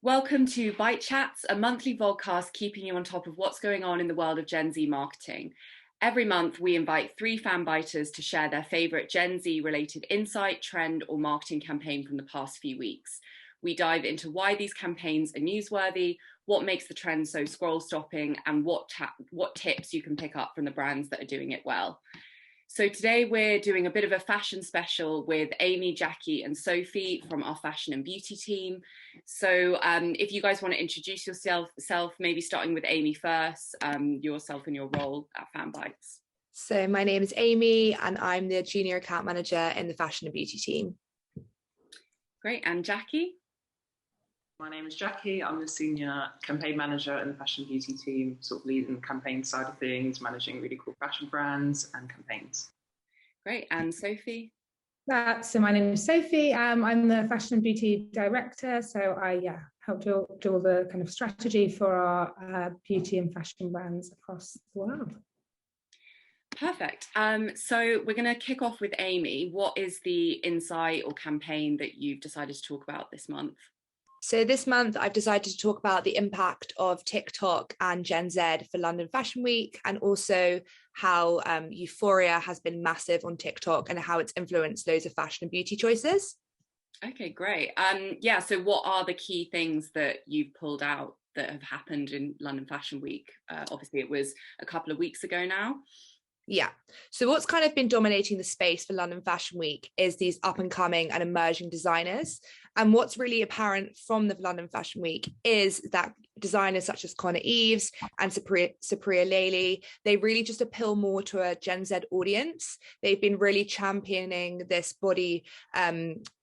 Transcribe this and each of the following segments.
Welcome to Bytechats, a monthly vodcast keeping you on top of what's going on in the world of Gen Z marketing. Every month, we invite 3 Fanbyters to share their favorite Gen Z related insight, trend, or marketing campaign from the past few weeks. We dive into why these campaigns are newsworthy, what makes the trend so scroll stopping, and what tips you can pick up from the brands that are doing it well. So today we're doing a bit of a fashion special with Amy, Jackie and Sophie from our fashion and beauty team. So if you guys want to introduce yourself, maybe starting with Amy first, yourself and your role at Fanbytes. So my name is Amy and I'm the junior account manager in the fashion and beauty team. Great, and Jackie? My name is Jackie. I'm the senior campaign manager in the fashion and beauty team, sort of leading the campaign side of things, managing really cool fashion brands and campaigns. Great, and Sophie? So my name is Sophie. I'm the fashion and beauty director. So I help do all the kind of strategy for our beauty and fashion brands across the world. Perfect. So we're going to kick off with Amy. What is the insight or campaign that you've decided to talk about this month? So this month, I've decided to talk about the impact of TikTok and Gen Z for London Fashion Week, and also how euphoria has been massive on TikTok and how it's influenced loads of fashion and beauty choices. Okay, great. So what are the key things that you've pulled out that have happened in London Fashion Week? Obviously, it was a couple of weeks ago now. Yeah. So what's kind of been dominating the space for London Fashion Week is these up and coming and emerging designers. And what's really apparent from the London Fashion Week is that designers such as Connor Eves and Supriya Lely, they really just appeal more to a Gen Z audience. They've been really championing this body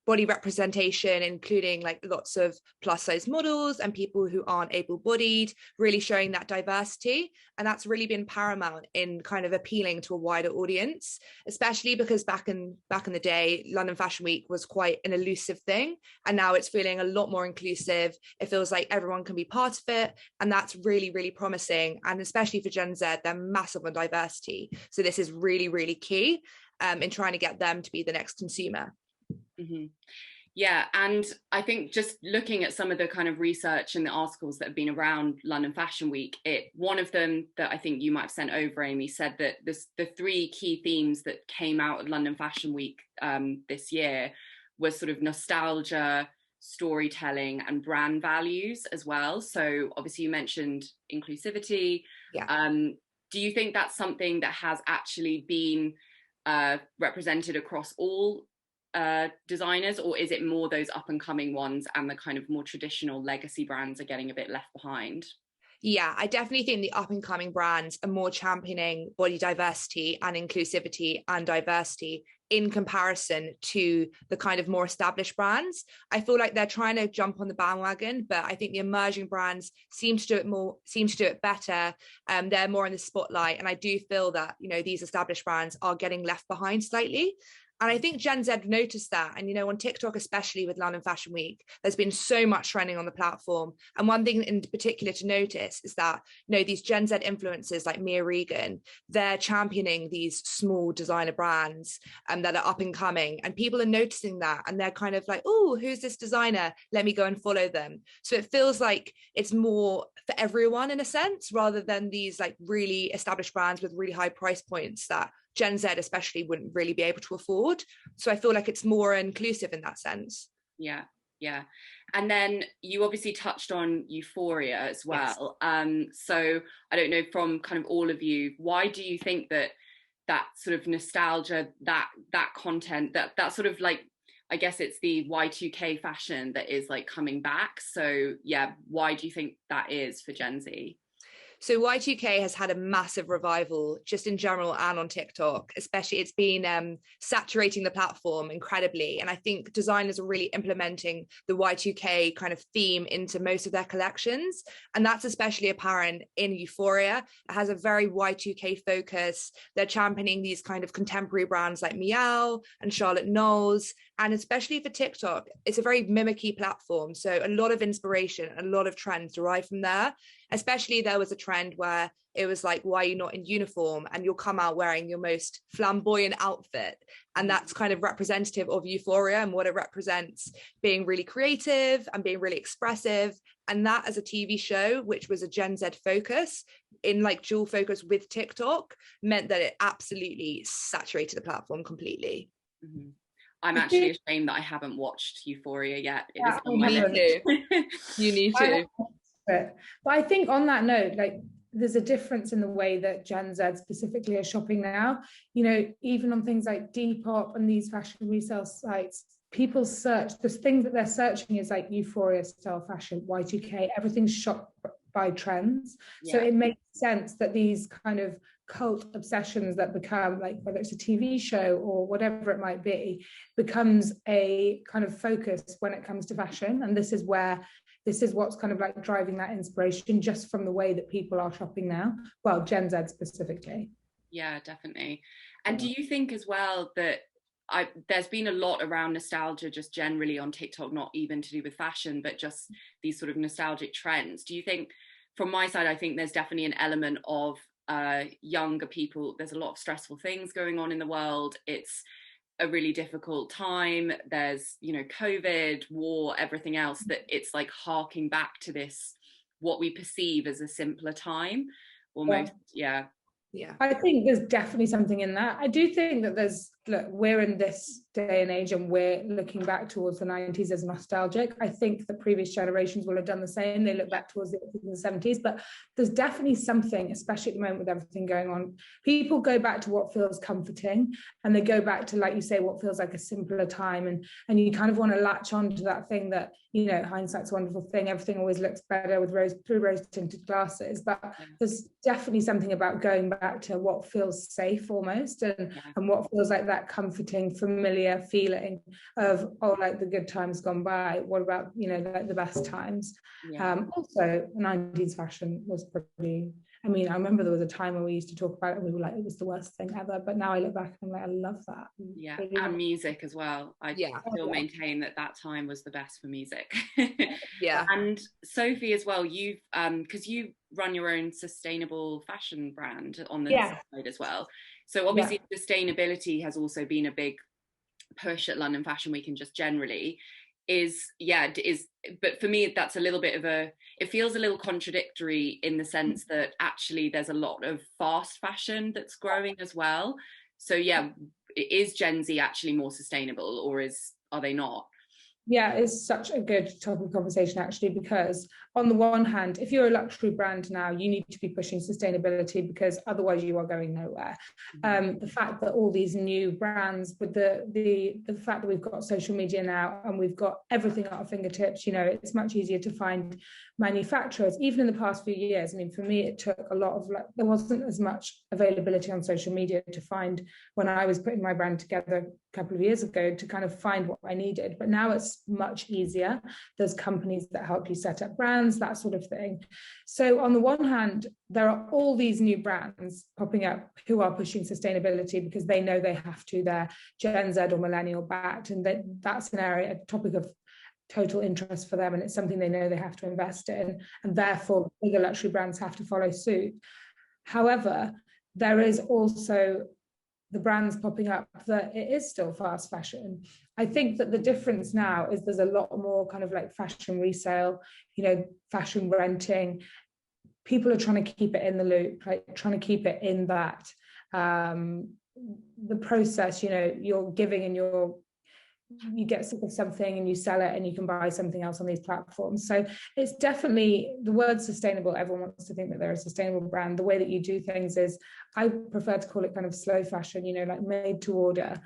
representation, including like lots of plus size models and people who aren't able-bodied, really showing that diversity. And that's really been paramount in kind of appealing to a wider audience, especially because back in the day, London Fashion Week was quite an elusive thing. And now it's feeling a lot more inclusive. It feels like everyone can be part of it. And that's really, really promising. And especially for Gen Z, they're massive on diversity. So this is really, really key in trying to get them to be the next consumer. Mm-hmm. Yeah, and I think just looking at some of the kind of research and the articles that have been around London Fashion Week, one of them that I think you might have sent over, Amy, said that the 3 key themes that came out of London Fashion Week this year was sort of nostalgia, storytelling, and brand values as well. So obviously you mentioned inclusivity. Yeah. Do you think that's something that has actually been represented across all designers, or is it more those up and coming ones and the kind of more traditional legacy brands are getting a bit left behind? Yeah, I definitely think the up and coming brands are more championing body diversity and inclusivity and diversity in comparison to the kind of more established brands. I feel like they're trying to jump on the bandwagon, but I think the emerging brands seem to do it better. They're more in the spotlight. And I do feel that, these established brands are getting left behind slightly. And I think Gen Z noticed that. And, on TikTok, especially with London Fashion Week, there's been so much trending on the platform. And one thing in particular to notice is that, these Gen Z influencers like Mia Regan, they're championing these small designer brands that are up and coming. And people are noticing that. And they're kind of like, oh, who's this designer? Let me go and follow them. So it feels like it's more for everyone in a sense, rather than these like really established brands with really high price points that Gen Z especially wouldn't really be able to afford. So I feel like it's more inclusive in that sense. Yeah. And then you obviously touched on euphoria as well. Yes. So I don't know, from kind of all of you, why do you think that sort of nostalgia, that content, that sort of like, I guess it's the Y2K fashion that is like coming back. So yeah, why do you think that is for Gen Z? So Y2K has had a massive revival just in general and on TikTok, especially. It's been saturating the platform incredibly. And I think designers are really implementing the Y2K kind of theme into most of their collections. And that's especially apparent in Euphoria. It has a very Y2K focus. They're championing these kind of contemporary brands like Meow and Charlotte Knowles. And especially for TikTok, it's a very mimicky platform. So a lot of inspiration, a lot of trends derive from there. Especially there was a trend where it was like, why are you not in uniform? And you'll come out wearing your most flamboyant outfit. And that's kind of representative of Euphoria and what it represents, being really creative and being really expressive. And that as a TV show, which was a Gen Z focus, in like dual focus with TikTok, meant that it absolutely saturated the platform completely. Mm-hmm. I'm actually ashamed that I haven't watched Euphoria yet. It is on you my need list. to. You need to. But I think on that note, like, there's a difference in the way that Gen Z specifically are shopping now. You know, even on things like Depop and these fashion resale sites, people search, the things that they're searching is like Euphoria style fashion, Y2K, everything's shot by trends. Yeah. So it makes sense that these kind of cult obsessions that become, like, whether it's a TV show or whatever it might be, becomes a kind of focus when it comes to fashion. And this is what's kind of like driving that inspiration, just from the way that people are shopping now. Well, Gen Z specifically. Yeah, definitely. And do you think as well that there's been a lot around nostalgia just generally on TikTok, not even to do with fashion, but just these sort of nostalgic trends? Do you think, from my side, I think there's definitely an element of younger people, there's a lot of stressful things going on in the world. It's a really difficult time. There's, you know, COVID, war, everything else, that it's like harking back to this, what we perceive as a simpler time almost. Yeah. I think there's definitely something in that. I do think that we're in this day and age and we're looking back towards the 90s as nostalgic. I think the previous generations will have done the same. They look back towards the 80s and the 70s, but there's definitely something, especially at the moment with everything going on. People go back to what feels comforting, and they go back to, like you say, what feels like a simpler time. And you kind of want to latch on to that thing that, you know, hindsight's a wonderful thing. Everything always looks better with rose-tinted glasses. But there's definitely something about going back to what feels safe almost, and what feels like that comforting, familiar feeling of, oh, like the good times gone by. What about, you know, like the best times? Also, 90s fashion was pretty, I mean, I remember there was a time when we used to talk about it and we were like, it was the worst thing ever. But now I look back and I'm like, I love that. Yeah, and music as well. I still maintain that time was the best for music. And Sophie as well, you've because you run your own sustainable fashion brand on the side as well. So obviously sustainability has also been a big push at London Fashion Week, and just generally but for me that's a little bit of it feels a little contradictory, in the sense that actually there's a lot of fast fashion that's growing as well. So is Gen Z actually more sustainable, or are they not? Yeah, it's such a good topic of conversation, actually, because on the one hand, if you're a luxury brand now, you need to be pushing sustainability, because otherwise you are going nowhere. The fact that all these new brands, with the fact that we've got social media now and we've got everything at our fingertips, you know, it's much easier to find manufacturers. Even in the past few years, I mean, for me, it took a lot of, like, there wasn't as much availability on social media to find when I was putting my brand together a couple of years ago, to kind of find what I needed. But now it's much easier. There's companies that help you set up brands, that sort of thing. So on the one hand, there are all these new brands popping up who are pushing sustainability because they know they have to. They're Gen Z or millennial backed, and that's a topic of total interest for them, and it's something they know they have to invest in, and therefore bigger luxury brands have to follow suit. However, there is also the brands popping up that it is still fast fashion. I think that the difference now is there's a lot more kind of like fashion resale, you know, fashion renting. People are trying to keep it in the loop, like trying to keep it in that the process, you know, you're giving and you get sick of something and you sell it and you can buy something else on these platforms. So it's definitely, the word sustainable, everyone wants to think that they're a sustainable brand. The way that you do things is, I prefer to call it kind of slow fashion, you know, like made to order,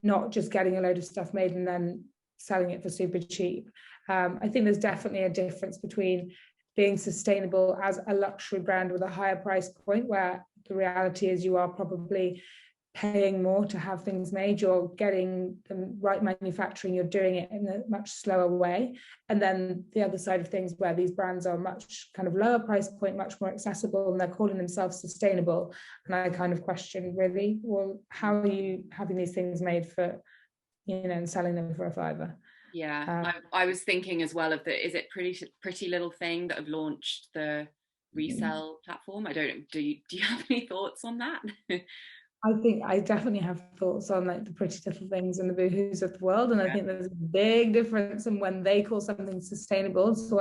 not just getting a load of stuff made and then selling it for super cheap. I think there's definitely a difference between being sustainable as a luxury brand with a higher price point, where the reality is you are probably paying more to have things made, you're getting the right manufacturing, you're doing it in a much slower way. And then the other side of things, where these brands are much kind of lower price point, much more accessible, and they're calling themselves sustainable. And I kind of question, really, well, how are you having these things made for and selling them for a fiver. Yeah, I was thinking as well of is it Pretty Little Thing that have launched the resale platform? I don't know. Do you have any thoughts on that? I think I definitely have thoughts on like the Pretty Little Things and the Boohoo's of the world, and I think there's a big difference in when they call something sustainable. So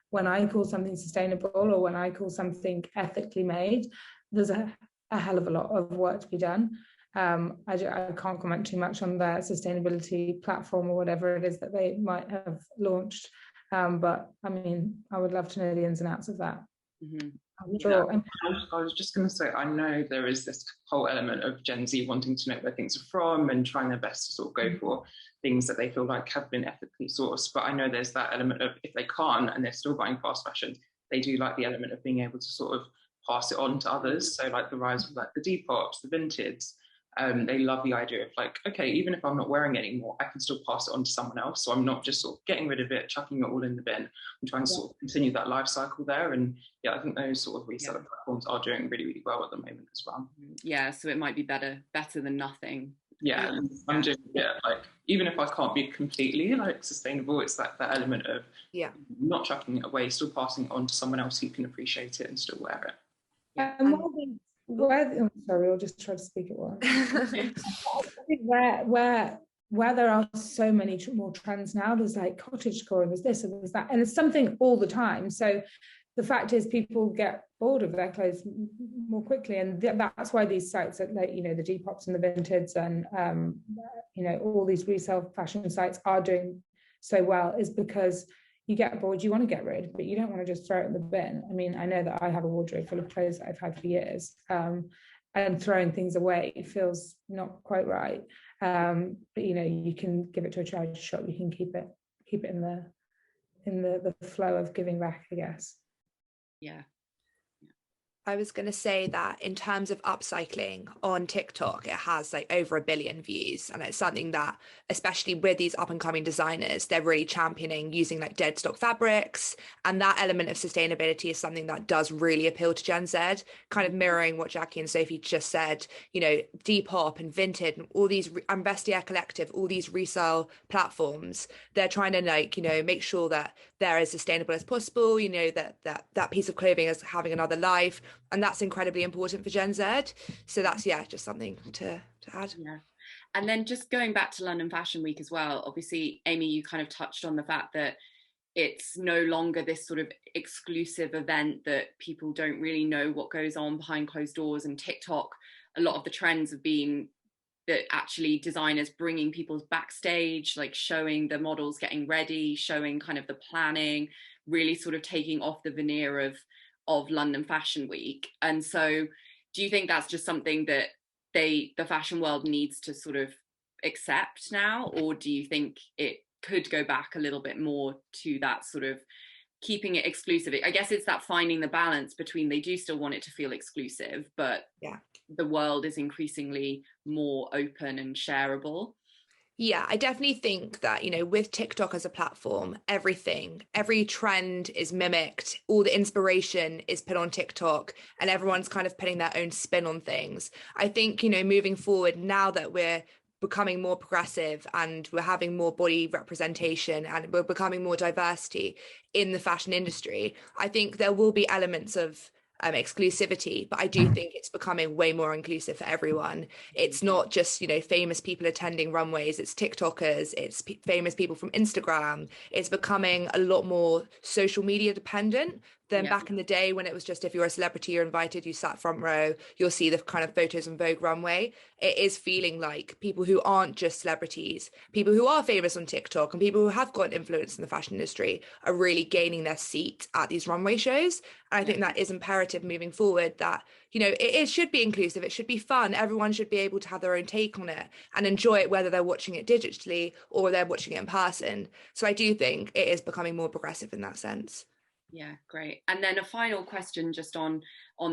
when I call something sustainable, or when I call something ethically made, there's a hell of a lot of work to be done. I can't comment too much on their sustainability platform or whatever it is that they might have launched, but I mean, I would love to know the ins and outs of that. Mm-hmm. Sure. I was just going to say, I know there is this whole element of Gen Z wanting to know where things are from and trying their best to sort of go for things that they feel like have been ethically sourced. But I know there's that element of, if they can't and they're still buying fast fashion, they do like the element of being able to sort of pass it on to others. So like the rise of like the Depops, the Vinteds, they love the idea of like, okay, even if I'm not wearing it anymore, I can still pass it on to someone else. So I'm not just sort of getting rid of it, chucking it all in the bin. I'm trying to sort of continue that life cycle there. And yeah, I think those sort of reseller platforms are doing really, really well at the moment as well. Yeah, so it might be better than nothing. Yeah, I'm doing like, even if I can't be completely like sustainable, it's that element of not chucking it away, still passing it on to someone else who can appreciate it and still wear it. I'm sorry, I'll just try to speak at once. where there are so many more trends now, there's like cottage core, and there's this and there's that, and it's something all the time. So the fact is, people get bored of their clothes more quickly, and that's why these sites are like, the Depop's and the Vinteds and all these resale fashion sites are doing so well, is because you get bored, you want to get rid, but you don't want to just throw it in the bin. I mean, I know that I have a wardrobe full of clothes that I've had for years, and throwing things away feels not quite right. But you can give it to a charity shop. You can keep it in the flow of giving back, I guess. Yeah. I was going to say that in terms of upcycling on TikTok, it has like over 1 billion views. And it's something that, especially with these up and coming designers, they're really championing using like dead stock fabrics. And that element of sustainability is something that does really appeal to Gen Z, kind of mirroring what Jackie and Sophie just said. Depop and Vinted and all these, and Vestiaire Collective, all these resale platforms, they're trying to make sure that they're as sustainable as possible, that piece of clothing is having another life. And that's incredibly important for Gen Z. So that's, just something to add. Yeah. And then just going back to London Fashion Week as well, obviously, Amy, you kind of touched on the fact that it's no longer this sort of exclusive event that people don't really know what goes on behind closed doors. And TikTok, a lot of the trends have been that actually designers bringing people backstage, like showing the models getting ready, showing kind of the planning, really sort of taking off the veneer of London Fashion Week. And so do you think that's just something that the fashion world needs to sort of accept now, or do you think it could go back a little bit more to that sort of keeping it exclusive? I guess it's that finding the balance between, they do still want it to feel exclusive, but the world is increasingly more open and shareable. Yeah, I definitely think that, with TikTok as a platform, every trend is mimicked, all the inspiration is put on TikTok, and everyone's kind of putting their own spin on things. I think, moving forward, now that we're becoming more progressive and we're having more body representation and we're becoming more diversity in the fashion industry, I think there will be elements of exclusivity, but I do think it's becoming way more inclusive for everyone. It's not just famous people attending runways, it's TikTokers, it's famous people from Instagram. It's becoming a lot more social media dependent than back in the day, when it was just, if you're a celebrity, you're invited, you sat front row, you'll see the kind of photos on Vogue runway. It is feeling like people who aren't just celebrities, people who are famous on TikTok and people who have got influence in the fashion industry are really gaining their seat at these runway shows. And I think that is imperative moving forward, that it should be inclusive, it should be fun, everyone should be able to have their own take on it and enjoy it, whether they're watching it digitally or they're watching it in person. So I do think it is becoming more progressive in that sense. Yeah, great. And then a final question just on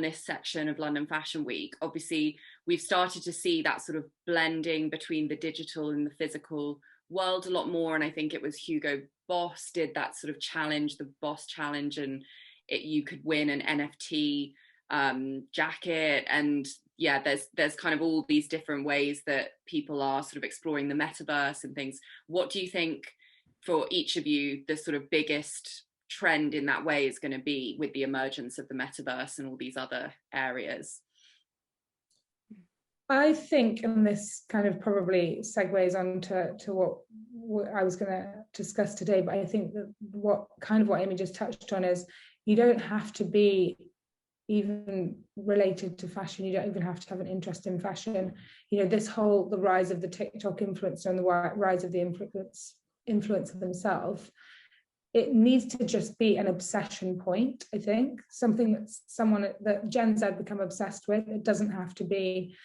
this section of London Fashion Week. Obviously, we've started to see that sort of blending between the digital and the physical world a lot more. And I think it was Hugo Boss did that sort of challenge, the Boss Challenge, and you could win an NFT jacket, and yeah, there's kind of all these different ways that people are sort of exploring the metaverse and things. What do you think, for each of you, the sort of biggest trend in that way is going to be with the emergence of the metaverse and all these other areas? I think, and this kind of probably segues on to what I was going to discuss today, but I think that what Amy just touched on is, you don't have to be even related to fashion. You don't even have to have an interest in fashion. The rise of the TikTok influencer and the rise of the influencer themselves, it needs to just be an obsession point. I think something that Gen Z become obsessed with. It doesn't have to be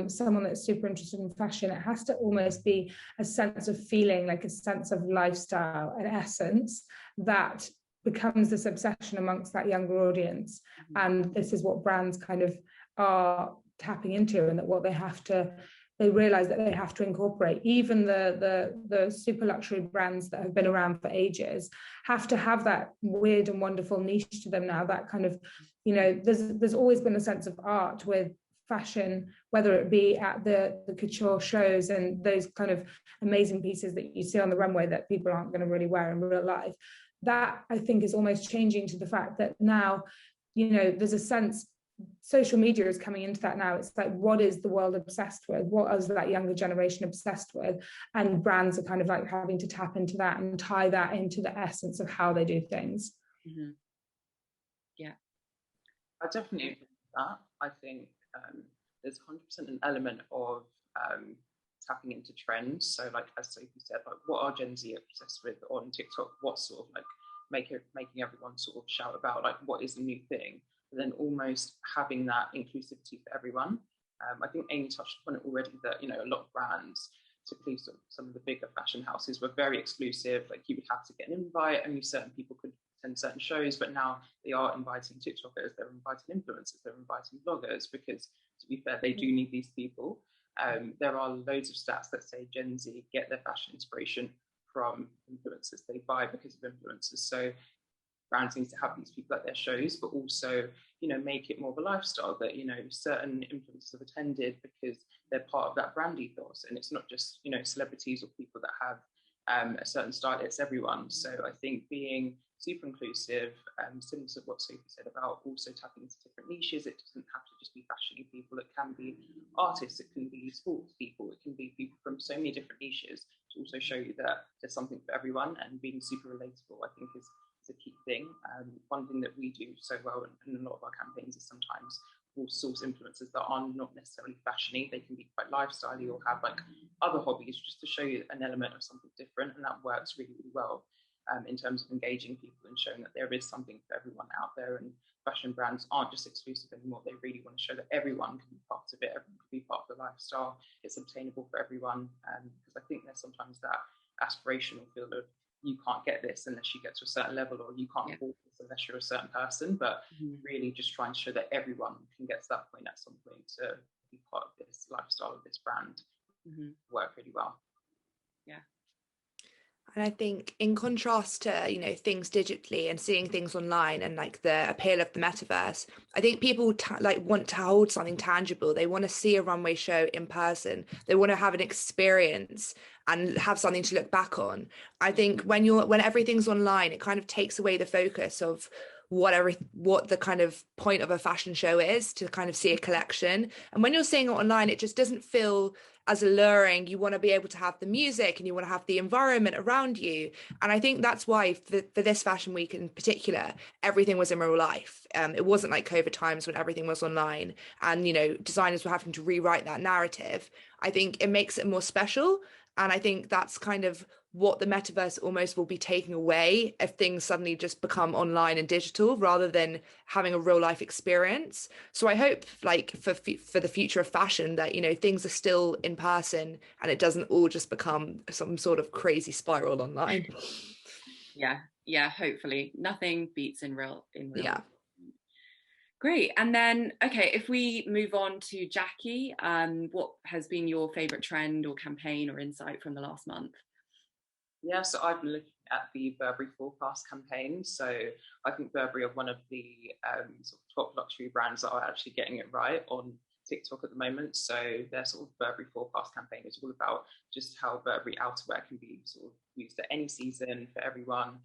someone that's super interested in fashion. It has to almost be a sense of feeling, like a sense of lifestyle, an essence that becomes this obsession amongst that younger audience. And this is what brands kind of are tapping into, and that what they realize that they have to incorporate. Even the super luxury brands that have been around for ages have to have that weird and wonderful niche to them now. That kind of, there's always been a sense of art with fashion, whether it be at the couture shows and those kind of amazing pieces that you see on the runway that people aren't going to really wear in real life. That, I think, is almost changing to the fact that now, there's a sense, social media is coming into that now. It's like, what is the world obsessed with? What is that younger generation obsessed with? And brands are kind of like having to tap into that and tie that into the essence of how they do things. Mm-hmm. Yeah. I definitely agree with that. I think there's 100% an element of tapping into trends. So like, as Sophie said, like, what are Gen Z obsessed with on TikTok? What's sort of like making everyone sort of shout about, like, what is the new thing? And then almost having that inclusivity for everyone. I think Amy touched upon it already, that, a lot of brands, typically sort of some of the bigger fashion houses, were very exclusive. Like, you would have to get an invite, only certain people could attend certain shows, but now they are inviting TikTokers, they're inviting influencers, they're inviting bloggers, because, to be fair, they do need these people. There are loads of stats that say Gen Z get their fashion inspiration from influencers. They buy because of influencers. So brands need to have these people at their shows, but also, make it more of a lifestyle that, certain influencers have attended because they're part of that brand ethos. And it's not just, celebrities or people that have a certain style, it's everyone. So I think being super inclusive, similar to what Sophie said about also tapping into different niches. It doesn't have to just be fashion people. It can be artists, it can be sports people, it can be people from so many different niches, to also show you that there's something for everyone. And being super relatable, I think, is a key thing. One thing that we do so well in a lot of our campaigns is sometimes we'll source influencers that are not necessarily fashiony. They can be quite lifestyle-y or have like other hobbies, just to show you an element of something different. And that works really, really well in terms of engaging people and showing that there is something for everyone out there. And fashion brands aren't just exclusive anymore. They really want to show that everyone can be part of it, everyone can be part of the lifestyle. It's obtainable for everyone. Because I think there's sometimes that aspirational feel of, you can't get this unless you get to a certain level, or you can't afford this unless you're a certain person. But really just trying to show that everyone can get to that point at some point to be part of this lifestyle of this brand. Work really well. Yeah. And I think, in contrast to, things digitally and seeing things online and like the appeal of the metaverse, I think people want to hold something tangible. They want to see a runway show in person. They want to have an experience and have something to look back on. I think when everything's online, it kind of takes away the focus of what the kind of point of a fashion show is, to kind of see a collection. And when you're seeing it online, it just doesn't feel as alluring. You want to be able to have the music and you want to have the environment around you. And I think that's why for this fashion week in particular, everything was in real life. It wasn't like COVID times when everything was online and, designers were having to rewrite that narrative. I think it makes it more special. And I think that's kind of what the metaverse almost will be taking away if things suddenly just become online and digital rather than having a real life experience. So I hope, like, for the future of fashion, that, things are still in person and it doesn't all just become some sort of crazy spiral online. Yeah, hopefully. Nothing beats in real Yeah. life. Great. And then, okay, if we move on to Jackie, what has been your favourite trend or campaign or insight from the last month? Yeah, so I've been looking at the Burberry Forecast campaign. So I think Burberry are one of the sort of top luxury brands that are actually getting it right on TikTok at the moment. So their sort of Burberry forecast campaign is all about just how Burberry outerwear can be sort of used at any season for everyone.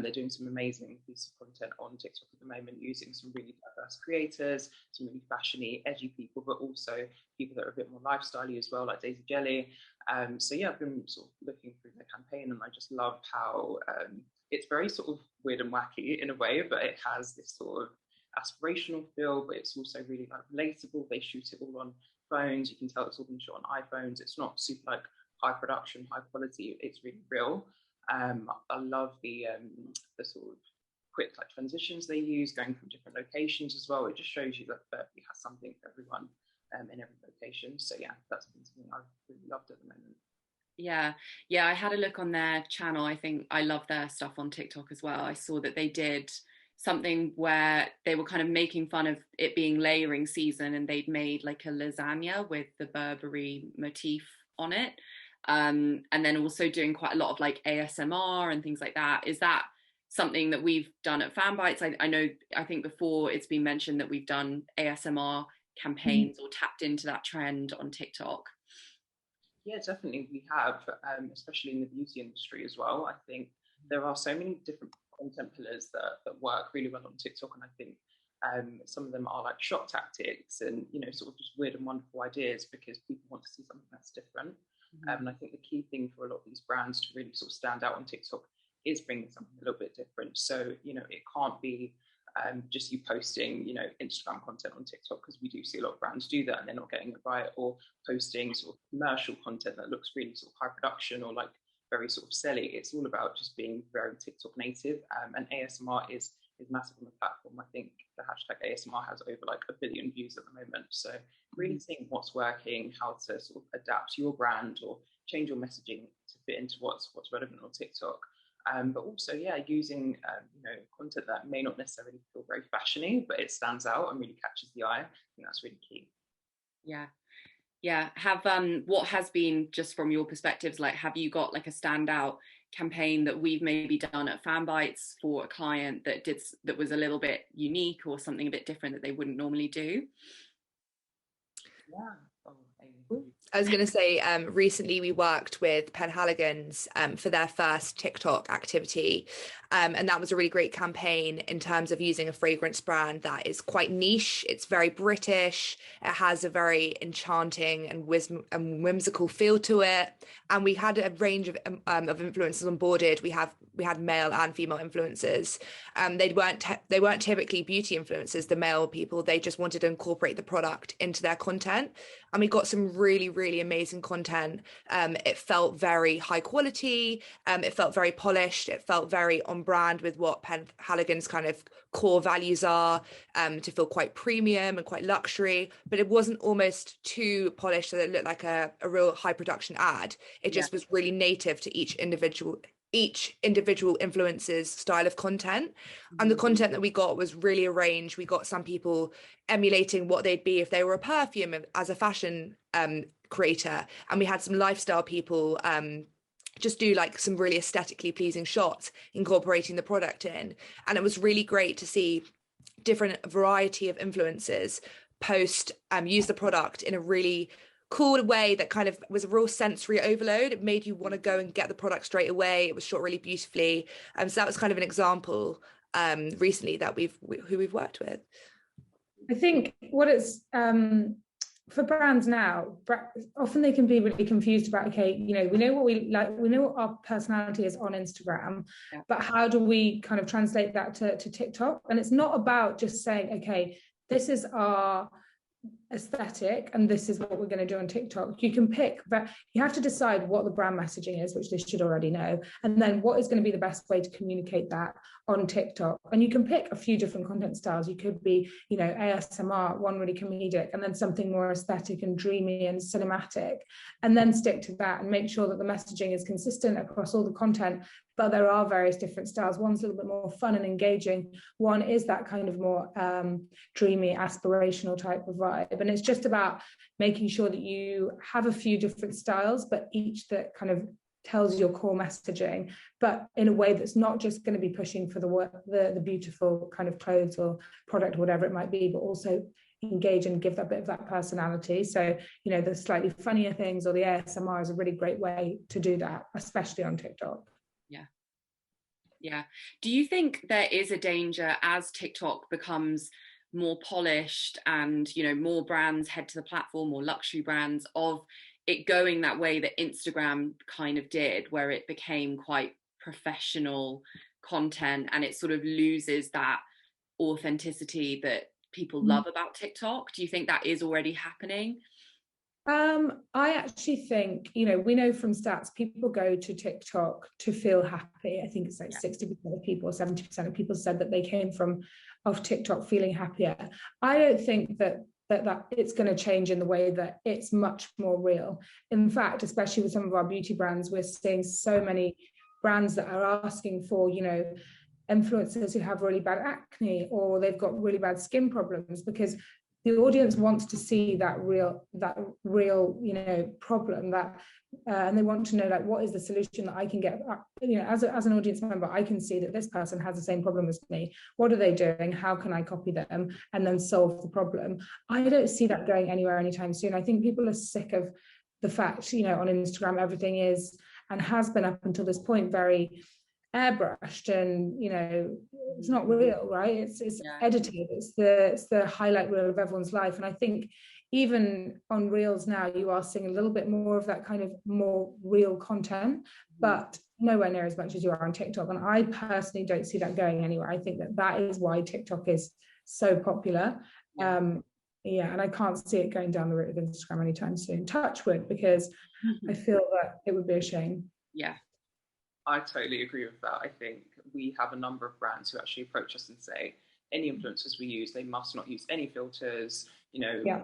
They're doing some amazing pieces of content on TikTok at the moment, using some really diverse creators, some really fashiony, edgy people, but also people that are a bit more lifestyle-y as well, like Daisy Jelly. So yeah, I've been sort of looking through their campaign, and I just love how it's very sort of weird and wacky in a way, but it has this sort of aspirational feel, but it's also really like relatable. They shoot it all on phones. You can tell it's all been shot on iPhones. It's not super like high production, high quality. It's really real. I love the sort of quick like transitions they use, going from different locations as well. It just shows you that Burberry has something for everyone in every location. So yeah, that's been something I've really loved at the moment. Yeah, I had a look on their channel. I think I love their stuff on TikTok as well. I saw that they did something where they were kind of making fun of it being layering season, and they'd made like a lasagna with the Burberry motif on it. And then also doing quite a lot of like ASMR and things like that. Is that something that we've done at Fanbytes? I think before it's been mentioned that we've done ASMR campaigns or tapped into that trend on TikTok. Yeah, definitely we have, especially in the beauty industry as well. I think there are so many different content pillars that work really well on TikTok, and I think some of them are like shop tactics and, you know, sort of just weird and wonderful ideas because people want to see something that's different. And I think the key thing for a lot of these brands to really sort of stand out on TikTok is bringing something a little bit different. So, you know, it can't be just you posting, you know, Instagram content on TikTok, because we do see a lot of brands do that and they're not getting it right, or posting sort of commercial content that looks really sort of high production or like very sort of selly. It's all about just being very TikTok native, and ASMR is massive on the platform. I think the hashtag ASMR has over like 1 billion views at the moment. So really seeing what's working, how to sort of adapt your brand or change your messaging to fit into what's relevant on TikTok. But also, yeah, using you know, content that may not necessarily feel very fashiony, but it stands out and really catches the eye. I think that's really key. Yeah. Have what has been, just from your perspectives, like, have you got like a standout campaign that we've maybe done at Fanbytes for a client that was a little bit unique or something a bit different that they wouldn't normally do? Yeah. I was going to say, recently we worked with Penhaligon's for their first TikTok activity. And that was a really great campaign in terms of using a fragrance brand that is quite niche. It's very British. It has a very enchanting and whimsical feel to it. And we had a range of influencers onboarded. We had male and female influencers. They weren't typically beauty influencers, the male people. They just wanted to incorporate the product into their content. And we got some really, really amazing content. It felt very high quality. It felt very polished. It felt very on brand with what Penhaligon's kind of core values are, to feel quite premium and quite luxury, but it wasn't almost too polished so that it looked like a real high production ad. It just was really native to each individual influencer's style of content. And the content that we got was really arranged. We got some people emulating what they'd be if they were a perfume as a fashion creator, and we had some lifestyle people just do like some really aesthetically pleasing shots incorporating the product in. And it was really great to see different variety of influencers use the product in a really cool way that kind of was a real sensory overload. It made you want to go and get the product straight away. It was shot really beautifully. So that was kind of an example recently that who we've worked with. I think what it's for brands now, often they can be really confused about, okay, you know, we know what we like, we know what our personality is on Instagram, but how do we kind of translate that to TikTok? And it's not about just saying, okay, this is our aesthetic and this is what we're going to do on TikTok. You can pick, but you have to decide what the brand messaging is, which they should already know, and then what is going to be the best way to communicate that on TikTok. And you can pick a few different content styles. You could be, you know, ASMR, one really comedic, and then something more aesthetic and dreamy and cinematic, and then stick to that and make sure that the messaging is consistent across all the content. But there are various different styles. One's a little bit more fun and engaging. One is that kind of more dreamy, aspirational type of vibe. And it's just about making sure that you have a few different styles, but each that kind of tells your core messaging, but in a way that's not just going to be pushing for the beautiful kind of clothes or product or whatever it might be, but also engage and give that bit of that personality. So, you know, the slightly funnier things or the ASMR is a really great way to do that, especially on TikTok. Yeah. Do you think there is a danger as TikTok becomes more polished and, you know, more brands head to the platform, more luxury brands, of it going that way that Instagram kind of did, where it became quite professional content and it sort of loses that authenticity that people love about TikTok? Do you think that is already happening? I actually think, you know, we know from stats, people go to TikTok to feel happy. I think it's like 60% of people, 70% of people said that they came from off TikTok feeling happier. I don't think that it's going to change in the way that it's much more real. In fact, especially with some of our beauty brands, we're seeing so many brands that are asking for, you know, influencers who have really bad acne or they've got really bad skin problems, because the audience wants to see that real, you know, problem, that and they want to know, like, what is the solution that I can get, you know, as an audience member, I can see that this person has the same problem as me. What are they doing? How can I copy them and then solve the problem? I don't see that going anywhere anytime soon. I think people are sick of the fact, you know, on Instagram, everything is and has been up until this point very airbrushed, and you know, it's not real, right? It's edited. It's the highlight reel of everyone's life. And I think even on reels now, you are seeing a little bit more of that kind of more real content, but nowhere near as much as you are on TikTok. And I personally don't see that going anywhere. I think that is why TikTok is so popular. And I can't see it going down the route of Instagram anytime soon. Touch wood, because I feel that it would be a shame. Yeah. I totally agree with that. I think we have a number of brands who actually approach us and say, any influencers we use, they must not use any filters, you know,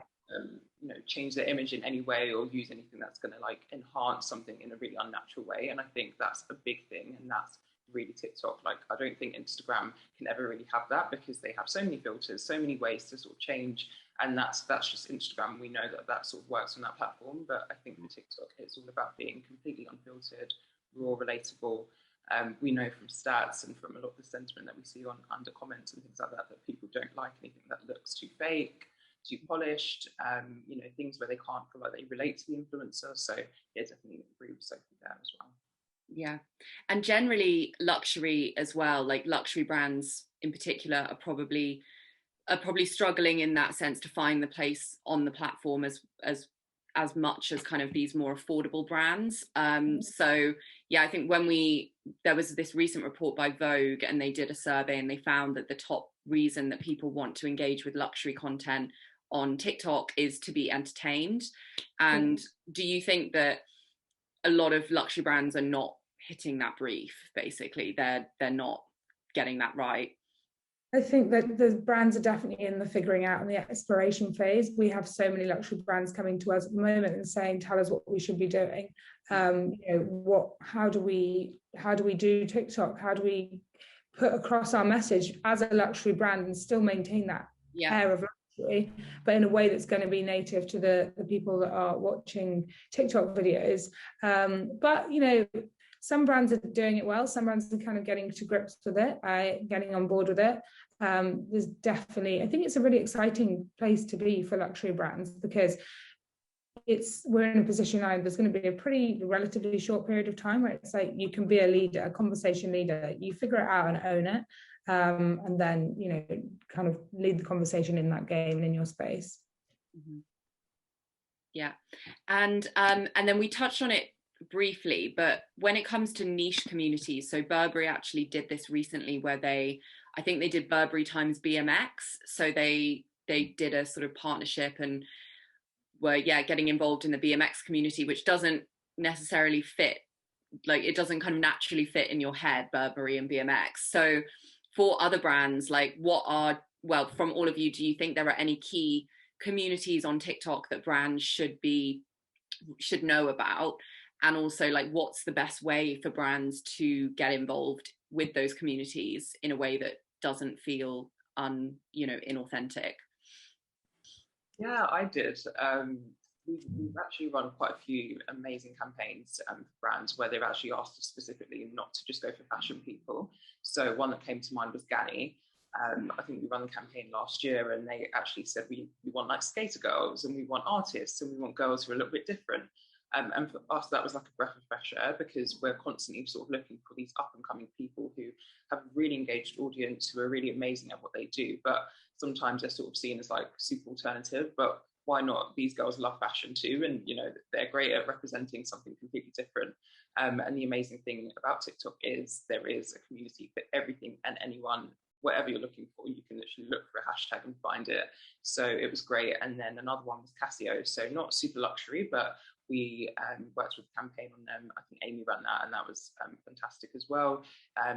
change their image in any way or use anything that's going to like enhance something in a really unnatural way. And I think that's a big thing, and that's really TikTok. Like, I don't think Instagram can ever really have that, because they have so many filters, so many ways to sort of change, and that's just Instagram. We know that sort of works on that platform, but I think with TikTok, it's all about being completely unfiltered, raw, relatable. We know from stats and from a lot of the sentiment that we see on under comments and things like that, that people don't like anything that looks too fake, too polished, you know, things where they can't feel like they relate to the influencer. So yeah, definitely agree with Sophie there as well. Yeah. And generally luxury as well, like luxury brands in particular are probably struggling in that sense to find the place on the platform as much as kind of these more affordable brands. So yeah, I think there was this recent report by Vogue, and they did a survey and they found that the top reason that people want to engage with luxury content on TikTok is to be entertained. And do you think that a lot of luxury brands are not hitting that brief? Basically, they're not getting that right. I think that the brands are definitely in the figuring out and the exploration phase. We have so many luxury brands coming to us at the moment and saying, tell us what we should be doing. You know, how do we do TikTok? How do we put across our message as a luxury brand and still maintain that air of luxury, but in a way that's going to be native to the people that are watching TikTok videos? But you know, some brands are doing it well. Some brands are kind of getting to grips with it, getting on board with it. There's definitely, I think it's a really exciting place to be for luxury brands, because we're in a position now, there's going to be a pretty relatively short period of time where it's like you can be a leader, a conversation leader, you figure it out and own it, and then, you know, kind of lead the conversation in that game and in your space. Yeah. And then we touched on it briefly, but when it comes to niche communities, so Burberry actually did this recently where I think they did Burberry times BMX. So they did a sort of partnership and were getting involved in the BMX community, which doesn't necessarily fit, like it doesn't kind of naturally fit in your head, Burberry and BMX. So for other brands, like from all of you, do you think there are any key communities on TikTok that brands should know about? And also, like, what's the best way for brands to get involved with those communities in a way that doesn't feel inauthentic? Yeah, I did. We've actually run quite a few amazing campaigns for brands where they've actually asked us specifically not to just go for fashion people. So one that came to mind was Ganni. I think we ran the campaign last year, and they actually said we want like skater girls, and we want artists, and we want girls who are a little bit different. And for us, that was like a breath of fresh air, because we're constantly sort of looking for these up and coming people who have a really engaged audience, who are really amazing at what they do. But sometimes they're sort of seen as like super alternative, but why not? These girls love fashion too, and you know, they're great at representing something completely different. And the amazing thing about TikTok is there is a community for everything and anyone. Whatever you're looking for, you can literally look for a hashtag and find it. So it was great. And then another one was Casio. So not super luxury, but we worked with a campaign on them. I think Amy ran that, and that was fantastic as well.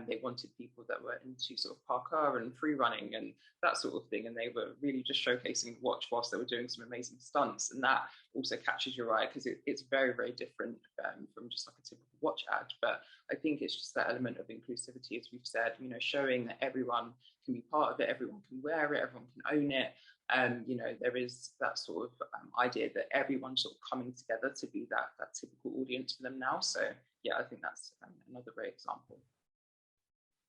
They wanted people that were into sort of parkour and free running and that sort of thing, and they were really just showcasing watch whilst they were doing some amazing stunts. And that also catches your eye, because it's very, very different from just like a typical watch ad. But I think it's just that element of inclusivity, as we've said, you know, showing that everyone can be part of it, everyone can wear it, everyone can own it. You know, there is that sort of idea that everyone's sort of coming together to be that typical audience for them now. So yeah, I think that's another great example.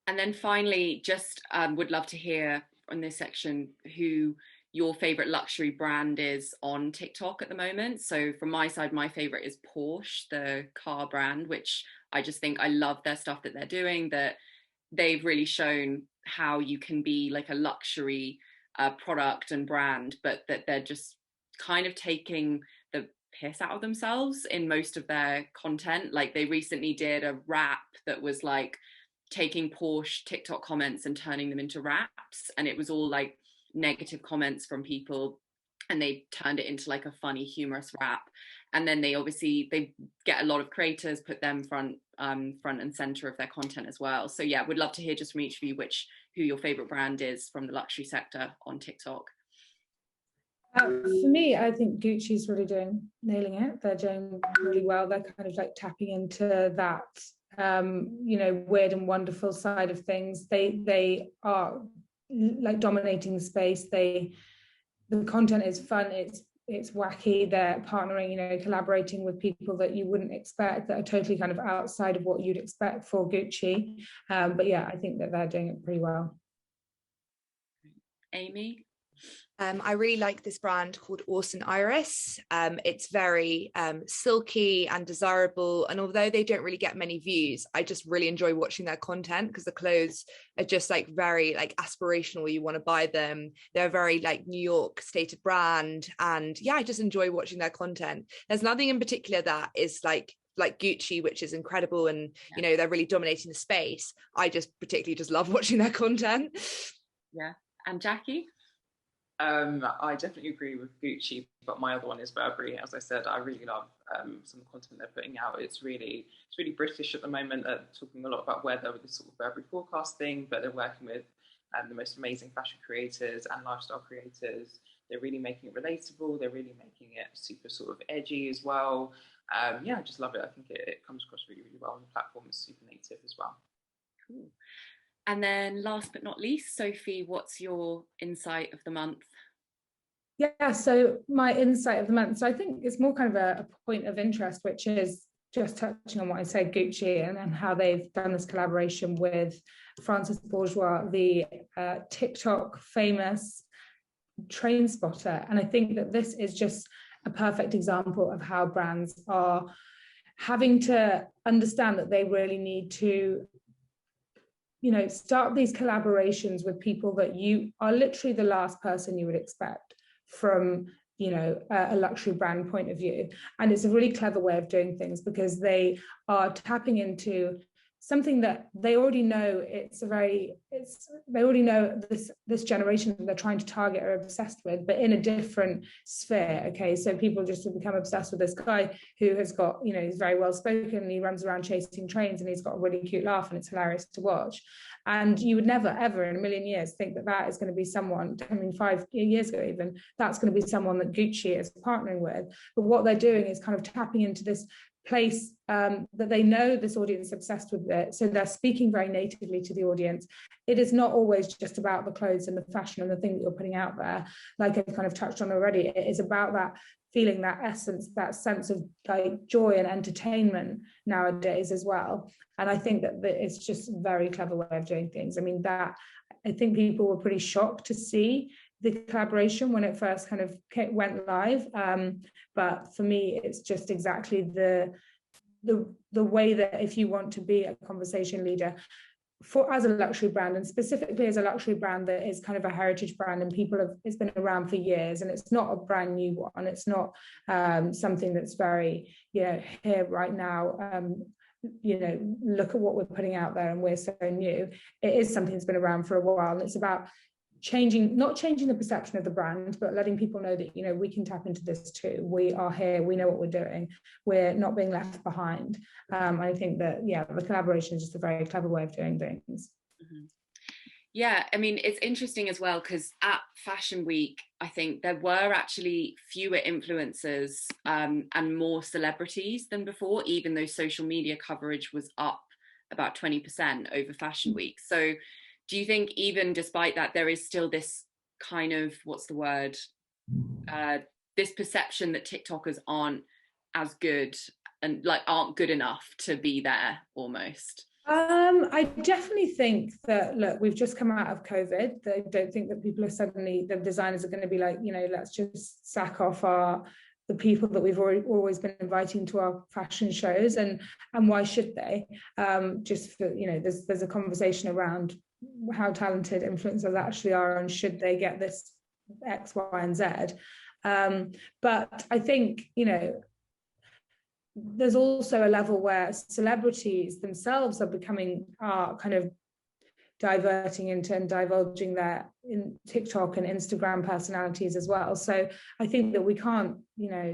And then finally, just would love to hear on this section who your favorite luxury brand is on TikTok at the moment. So from my side, my favorite is Porsche, the car brand, which I just think I love their stuff that they're doing, that they've really shown how you can be like a luxury product and brand, but that they're just kind of taking the piss out of themselves in most of their content. Like they recently did a rap that was like taking Porsche TikTok comments and turning them into raps, and it was all like negative comments from people, and they turned it into like a funny humorous rap. And then they get a lot of creators, put them front and center of their content as well. So yeah, would love to hear just from each of you who your favorite brand is from the luxury sector on TikTok. For me, I think Gucci's really nailing it. They're doing really well. They're kind of like tapping into that you know, weird and wonderful side of things. They are like dominating the space. The content is fun, it's wacky. They're partnering, you know, collaborating with people that you wouldn't expect, that are totally kind of outside of what you'd expect for Gucci. But yeah, I think that they're doing it pretty well. Amy? I really like this brand called Orson Iris. It's very silky and desirable, and although they don't really get many views, I just really enjoy watching their content, because the clothes are just like very like aspirational. You want to buy them. They're a very like New York stated brand, and yeah, I just enjoy watching their content. There's nothing in particular that is like Gucci, which is incredible, and you know, they're really dominating the space. I just particularly just love watching their content. Yeah. And Jackie? I definitely agree with Gucci, but my other one is Burberry. As I said, I really love some of the content they're putting out. It's really British at the moment. They're talking a lot about weather with this sort of Burberry forecast thing, but they're working with the most amazing fashion creators and lifestyle creators. They're really making it relatable. They're really making it super sort of edgy as well. Yeah, I just love it. I think it comes across really, really well on the platform. It's super native as well. Cool. And then last but not least, Sophie, what's your insight of the month? Yeah, so my insight of the month, so I think it's more kind of a point of interest, which is just touching on what I said, Gucci, and how they've done this collaboration with Francis Bourgeois, the TikTok famous train spotter. And I think that this is just a perfect example of how brands are having to understand that they really need to, you know, start these collaborations with people that you are literally the last person you would expect from, you know, a luxury brand point of view. And it's a really clever way of doing things, because they are tapping into something that they already know. They already know this generation that they're trying to target are obsessed with, but in a different sphere. Okay, so people just have become obsessed with this guy who has got, you know, he's very well spoken, he runs around chasing trains, and he's got a really cute laugh, and it's hilarious to watch. And you would never ever in a million years think that that is going to be someone, I mean 5 years ago even, that's going to be someone that Gucci is partnering with. But what they're doing is kind of tapping into this place that they know this audience is obsessed with it, so they're speaking very natively to the audience. It is not always just about the clothes and the fashion and the thing that you're putting out there, like I've kind of touched on already. It is about that feeling, that essence, that sense of like joy and entertainment nowadays as well. And I think that it's just a very clever way of doing things. I mean, that I think people were pretty shocked to see the collaboration when it first kind of went live, but for me it's just exactly the way that if you want to be a conversation leader for as a luxury brand, and specifically as a luxury brand that is kind of a heritage brand and it's been around for years, and it's not a brand new one, it's not something that's very here right now, look at what we're putting out there and we're so new. It is something that's been around for a while, and it's about not changing the perception of the brand, but letting people know that we can tap into this too. We are here, we know what we're doing, we're not being left behind. I think that the collaboration is just a very clever way of doing things. Mm-hmm. Yeah, I mean, it's interesting as well because at Fashion Week, I think there were actually fewer influencers and more celebrities than before, even though social media coverage was up about 20% over Fashion Week. So do you think even despite that, there is still this kind of, this perception that TikTokers aren't as good and like aren't good enough to be there almost? I definitely think that, look, we've just come out of COVID. I don't think that people are suddenly, the designers are going to be like, let's just sack off the people that we've always been inviting to our fashion shows, and why should they? Just for, there's a conversation around how talented influencers actually are and should they get this X, Y, and Z. But I think, there's also a level where celebrities themselves are kind of diverting into and divulging their TikTok and Instagram personalities as well. So I think that we can't,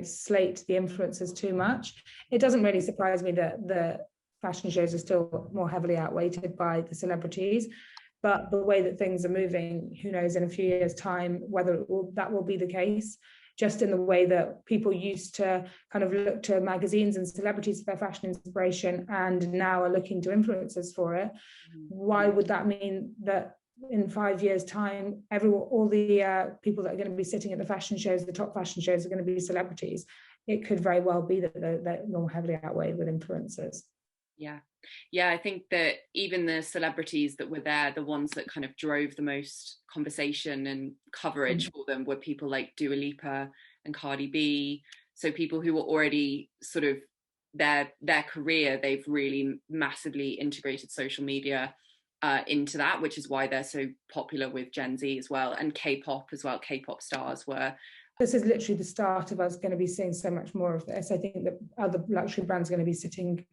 slate the influencers too much. It doesn't really surprise me that the fashion shows are still more heavily outweighted by the celebrities. But the way that things are moving, who knows in a few years' time whether that will be the case. Just in the way that people used to kind of look to magazines and celebrities for their fashion inspiration and now are looking to influencers for it. Why would that mean that in 5 years' time, all the people that are going to be sitting at the fashion shows, the top fashion shows, are going to be celebrities? It could very well be that they're more heavily outweighed with influencers. Yeah, I think that even the celebrities that were there, the ones that kind of drove the most conversation and coverage for them were people like Dua Lipa and Cardi B. So people who were already sort of their career, they've really massively integrated social media into that, which is why they're so popular with Gen Z as well, and K-pop as well. K-pop stars were. This is literally the start of us going to be seeing so much more of this. I think that other luxury brands are going to be sitting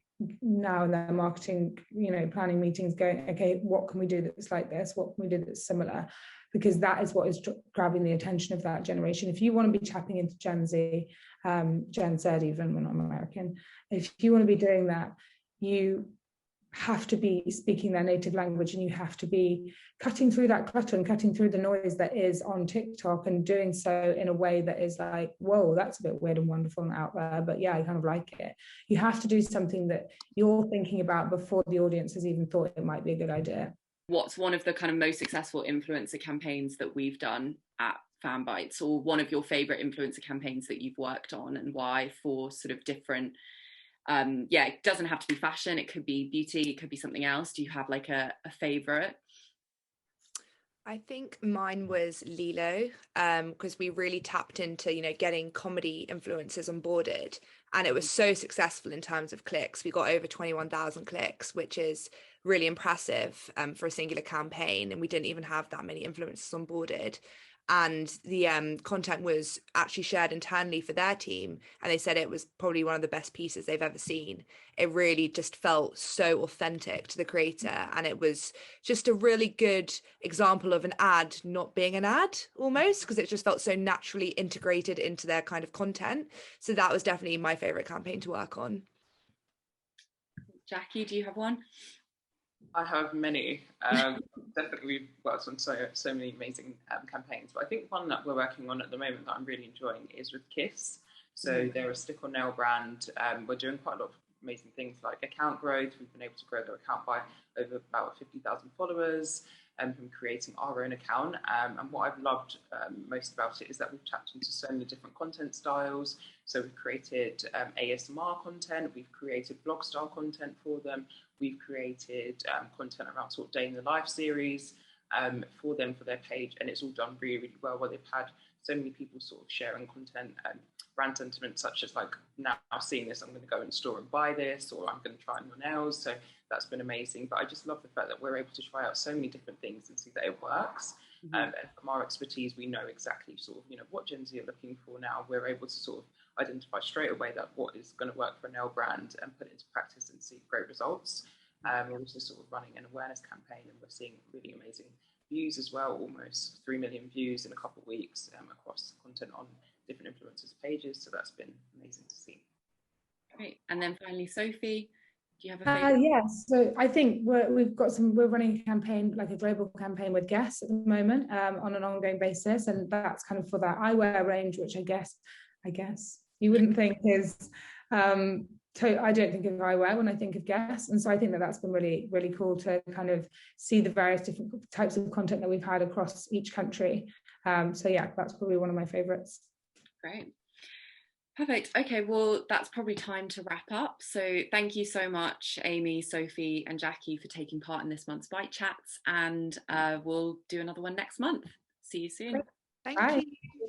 now in their marketing, planning meetings going, okay, what can we do that's like this? What can we do that's similar? Because that is what is grabbing the attention of that generation. If you want to be tapping into Gen Z, Gen Z even when I'm American, if you want to be doing that, you have to be speaking their native language, and you have to be cutting through that clutter and cutting through the noise that is on TikTok, and doing so in a way that is like, whoa, that's a bit weird and wonderful and out there, but yeah, I kind of like it. You have to do something that you're thinking about before the audience has even thought it might be a good idea. What's one of the kind of most successful influencer campaigns that we've done at Fanbytes, or one of your favorite influencer campaigns that you've worked on, and why, for sort of different it doesn't have to be fashion, it could be beauty, it could be something else. Do you have like a favorite? I think mine was Lilo, because we really tapped into, getting comedy influencers onboarded, and it was so successful in terms of clicks. We got over 21,000 clicks, which is really impressive for a singular campaign, and we didn't even have that many influencers onboarded. And the content was actually shared internally for their team, and they said it was probably one of the best pieces they've ever seen. It really just felt so authentic to the creator, and it was just a really good example of an ad not being an ad almost, because it just felt so naturally integrated into their kind of content. So that was definitely my favorite campaign to work on. Jackie, do you have one? I have many. Definitely, we've worked on so many amazing campaigns. But I think one that we're working on at the moment that I'm really enjoying is with Kiss. So they're a stick-on nail brand. We're doing quite a lot of amazing things like account growth. We've been able to grow their account by over about 50,000 followers from creating our own account. And what I've loved most about it is that we've tapped into so many different content styles. So we've created ASMR content, we've created blog style content for them, we've created content around sort of day in the life series for them for their page, and it's all done really, really well, where they've had so many people sort of sharing content and brand sentiment such as like, now seeing this, I'm going to go in store and buy this, or I'm going to try on your nails. So that's been amazing. But I just love the fact that we're able to try out so many different things and see that it works. And from our expertise, we know exactly sort of, what Gen Z are looking for now. We're able to sort of identify straight away that what is going to work for a nail brand and put it into practice and see great results. We're also sort of running an awareness campaign, and we're seeing really amazing views as well, almost 3 million views in a couple of weeks across content on different influencers' pages. So that's been amazing to see. Great. And then finally, Sophie, do you have a favorite? Yes, so I think we're running a campaign, like a global campaign with Guess at the moment on an ongoing basis, and that's kind of for that eyewear range, which I guess you wouldn't think is I don't think of eyewear when I think of Guess, and so I think that that's been really, really cool to kind of see the various different types of content that we've had across each country. So yeah, that's probably one of my favorites. Great. Perfect. Okay, well, that's probably time to wrap up. So thank you so much, Amy, Sophie, and Jackie, for taking part in this month's Byte Chats, and we'll do another one next month. See you soon. Thank you.